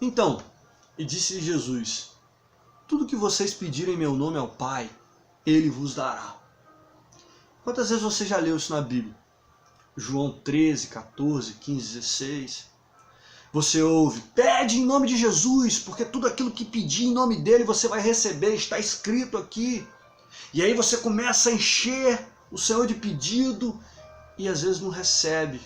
Então, e disse Jesus: tudo que vocês pedirem em meu nome ao Pai, Ele vos dará. Quantas vezes você já leu isso na Bíblia? João 13, 14, 15, 16. Você ouve: pede em nome de Jesus, porque tudo aquilo que pedir em nome dele você vai receber, está escrito aqui. E aí você começa a encher o Senhor de pedido e às vezes não recebe.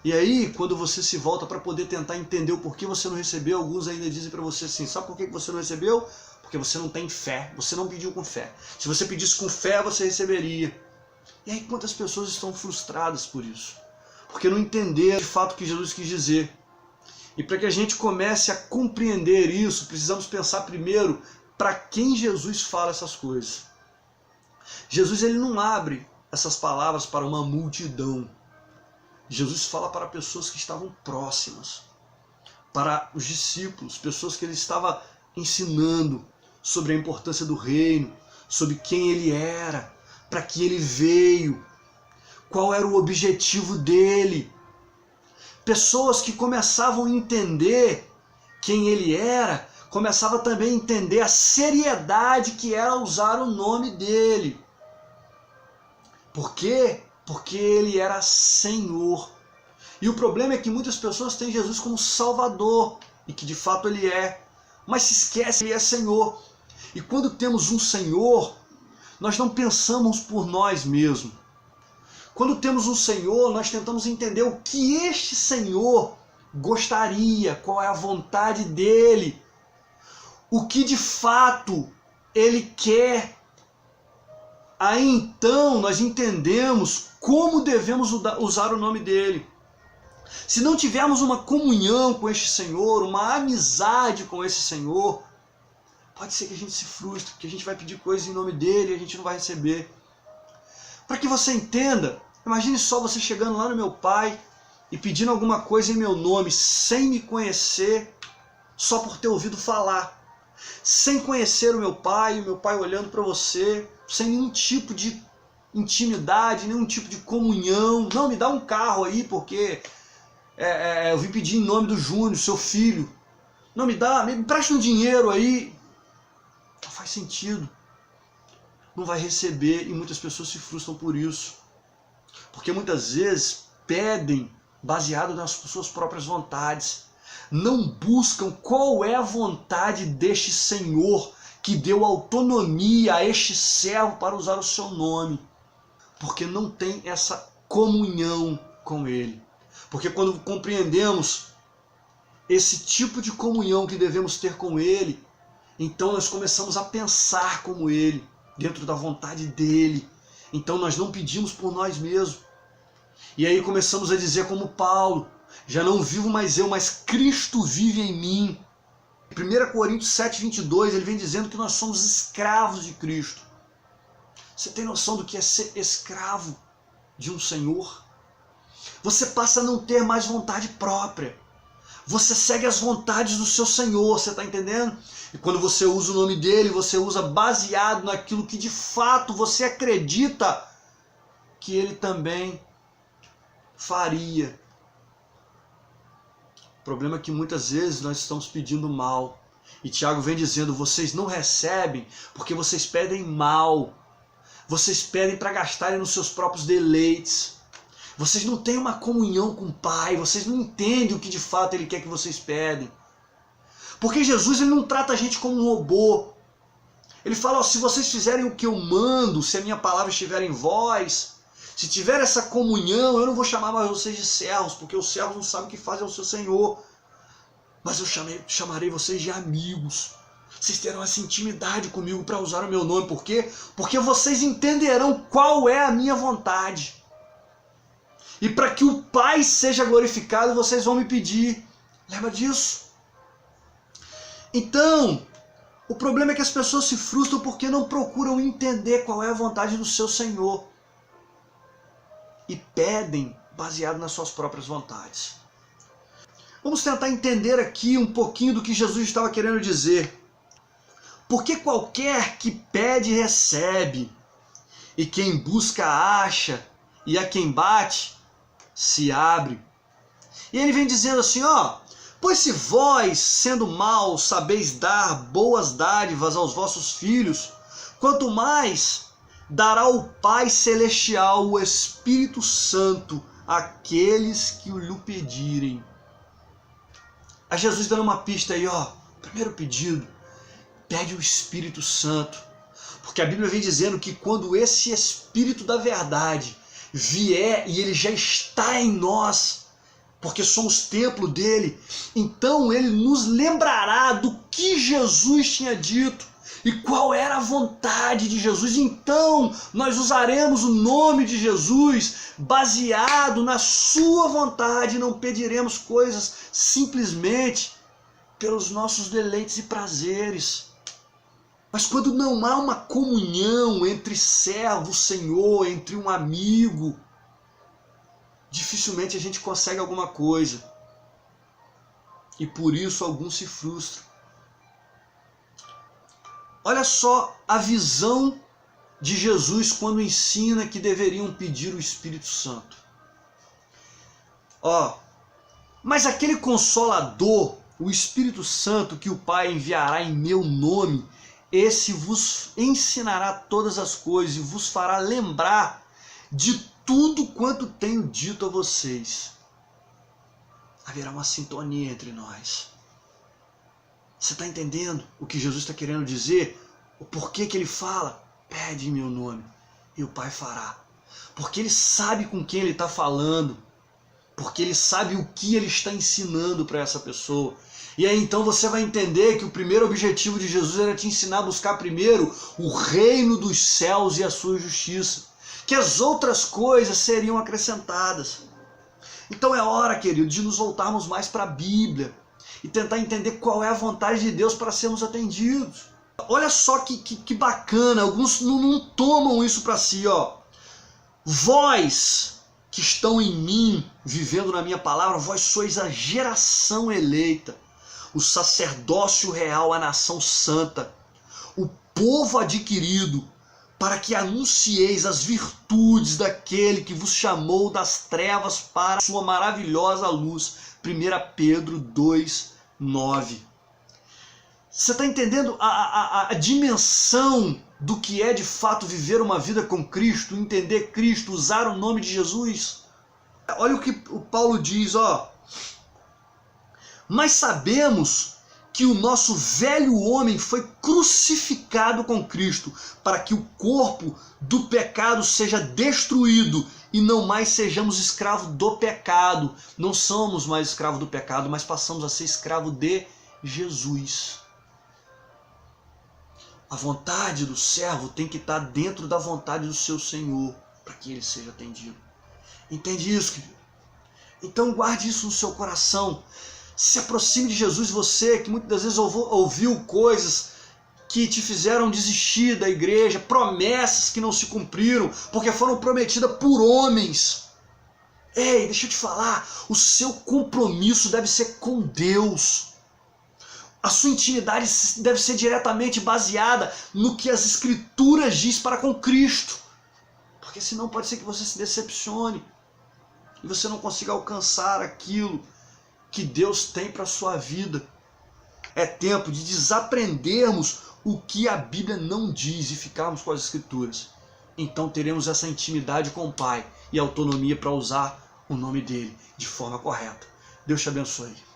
E aí, quando você se volta para poder tentar entender o porquê você não recebeu, alguns ainda dizem para você assim: sabe por que você não recebeu? Porque você não tem fé, você não pediu com fé. Se você pedisse com fé, você receberia. E aí quantas pessoas estão frustradas por isso? Porque não entenderam de fato o que Jesus quis dizer. E para que a gente comece a compreender isso, precisamos pensar primeiro para quem Jesus fala essas coisas. Jesus ele não abre essas palavras para uma multidão. Jesus fala para pessoas que estavam próximas, para os discípulos, pessoas que ele estava ensinando sobre a importância do reino, sobre quem ele era, para que ele veio, qual era o objetivo dele. Pessoas que começavam a entender quem ele era, começavam também a entender a seriedade que era usar o nome dele. Por quê? Porque ele era Senhor. E o problema é que muitas pessoas têm Jesus como Salvador, e que de fato ele é, mas se esquece que ele é Senhor. E quando temos um Senhor, nós não pensamos por nós mesmos. Quando temos um Senhor, nós tentamos entender o que este Senhor gostaria, qual é a vontade dele, o que de fato ele quer. Aí então nós entendemos como devemos usar o nome dele. Se não tivermos uma comunhão com este Senhor, uma amizade com esse Senhor, pode ser que a gente se frustre, porque a gente vai pedir coisas em nome dele e a gente não vai receber. Para que você entenda, imagine só você chegando lá no meu pai e pedindo alguma coisa em meu nome, sem me conhecer, só por ter ouvido falar. Sem conhecer o meu pai olhando para você, sem nenhum tipo de intimidade, nenhum tipo de comunhão. Não, me dá um carro aí, porque eu vim pedir em nome do Júnior, seu filho. Não, me empresta um dinheiro aí. Não faz sentido. Não vai receber, e muitas pessoas se frustram por isso. Porque muitas vezes pedem baseado nas suas próprias vontades. Não buscam qual é a vontade deste Senhor que deu autonomia a este servo para usar o seu nome. Porque não tem essa comunhão com ele. Porque quando compreendemos esse tipo de comunhão que devemos ter com ele, então nós começamos a pensar como ele, dentro da vontade dele. Então nós não pedimos por nós mesmos. E aí começamos a dizer como Paulo: já não vivo mais eu, mas Cristo vive em mim. 1 Coríntios 7, 22, ele vem dizendo que nós somos escravos de Cristo. Você tem noção do que é ser escravo de um Senhor? Você passa a não ter mais vontade própria. Você segue as vontades do seu Senhor, você está entendendo? E quando você usa o nome dele, você usa baseado naquilo que de fato você acredita que ele também faria. O problema é que muitas vezes nós estamos pedindo mal. E Tiago vem dizendo: vocês não recebem porque vocês pedem mal. Vocês pedem para gastarem nos seus próprios deleites. Vocês não têm uma comunhão com o Pai. Vocês não entendem o que de fato ele quer que vocês pedem. Porque Jesus ele não trata a gente como um robô. Ele fala: se vocês fizerem o que eu mando, se a minha palavra estiver em vós, se tiver essa comunhão, eu não vou chamar mais vocês de servos, porque os servos não sabem o que fazem ao seu Senhor. Mas eu chamarei vocês de amigos. Vocês terão essa intimidade comigo para usar o meu nome. Por quê? Porque vocês entenderão qual é a minha vontade. E para que o Pai seja glorificado, vocês vão me pedir. Lembra disso? Então, o problema é que as pessoas se frustram porque não procuram entender qual é a vontade do seu Senhor. E pedem baseado nas suas próprias vontades. Vamos tentar entender aqui um pouquinho do que Jesus estava querendo dizer. Porque qualquer que pede, recebe. E quem busca, acha. E a quem bate, se abre. E ele vem dizendo assim, Pois se vós, sendo maus, sabeis dar boas dádivas aos vossos filhos, quanto mais dará o Pai Celestial o Espírito Santo àqueles que o lhe pedirem. A Jesus dando uma pista aí, ó. Primeiro pedido, pede o Espírito Santo. Porque a Bíblia vem dizendo que quando esse Espírito da verdade vier, e ele já está em nós, porque somos templo dele, então ele nos lembrará do que Jesus tinha dito e qual era a vontade de Jesus. Então nós usaremos o nome de Jesus baseado na sua vontade, não pediremos coisas simplesmente pelos nossos deleites e prazeres. Mas quando não há uma comunhão entre servo, Senhor, entre um amigo, dificilmente a gente consegue alguma coisa. E por isso alguns se frustram. Olha só a visão de Jesus quando ensina que deveriam pedir o Espírito Santo. Mas aquele Consolador, o Espírito Santo que o Pai enviará em meu nome, esse vos ensinará todas as coisas e vos fará lembrar de tudo quanto tenho dito a vocês. Haverá uma sintonia entre nós. Você está entendendo o que Jesus está querendo dizer? O porquê que ele fala? Pede em meu nome e o Pai fará. Porque ele sabe com quem ele está falando. Porque ele sabe o que ele está ensinando para essa pessoa. E aí então você vai entender que o primeiro objetivo de Jesus era te ensinar a buscar primeiro o reino dos céus e a sua justiça. Que as outras coisas seriam acrescentadas. Então é hora, querido, de nos voltarmos mais para a Bíblia e tentar entender qual é a vontade de Deus para sermos atendidos. Olha só que bacana, alguns não tomam isso para si, ó. Vós que estão em mim, vivendo na minha palavra, vós sois a geração eleita, o sacerdócio real, a nação santa, o povo adquirido, para que anuncieis as virtudes daquele que vos chamou das trevas para a sua maravilhosa luz. 1 Pedro 2:9. Você está entendendo a dimensão do que é de fato viver uma vida com Cristo, entender Cristo, usar o nome de Jesus? Olha o que o Paulo diz, ó. Mas sabemos que o nosso velho homem foi crucificado com Cristo, para que o corpo do pecado seja destruído e não mais sejamos escravos do pecado. Não somos mais escravos do pecado, mas passamos a ser escravos de Jesus. A vontade do servo tem que estar dentro da vontade do seu Senhor, para que ele seja atendido. Entende isso, querido? Então guarde isso no seu coração. Se aproxime de Jesus, você que muitas vezes ouviu coisas que te fizeram desistir da igreja, promessas que não se cumpriram, porque foram prometidas por homens. Ei, deixa eu te falar, o seu compromisso deve ser com Deus. A sua intimidade deve ser diretamente baseada no que as Escrituras diz para com Cristo. Porque senão pode ser que você se decepcione e você não consiga alcançar aquilo que Deus tem para a sua vida. É tempo de desaprendermos o que a Bíblia não diz e ficarmos com as Escrituras. Então teremos essa intimidade com o Pai e autonomia para usar o nome dele de forma correta. Deus te abençoe.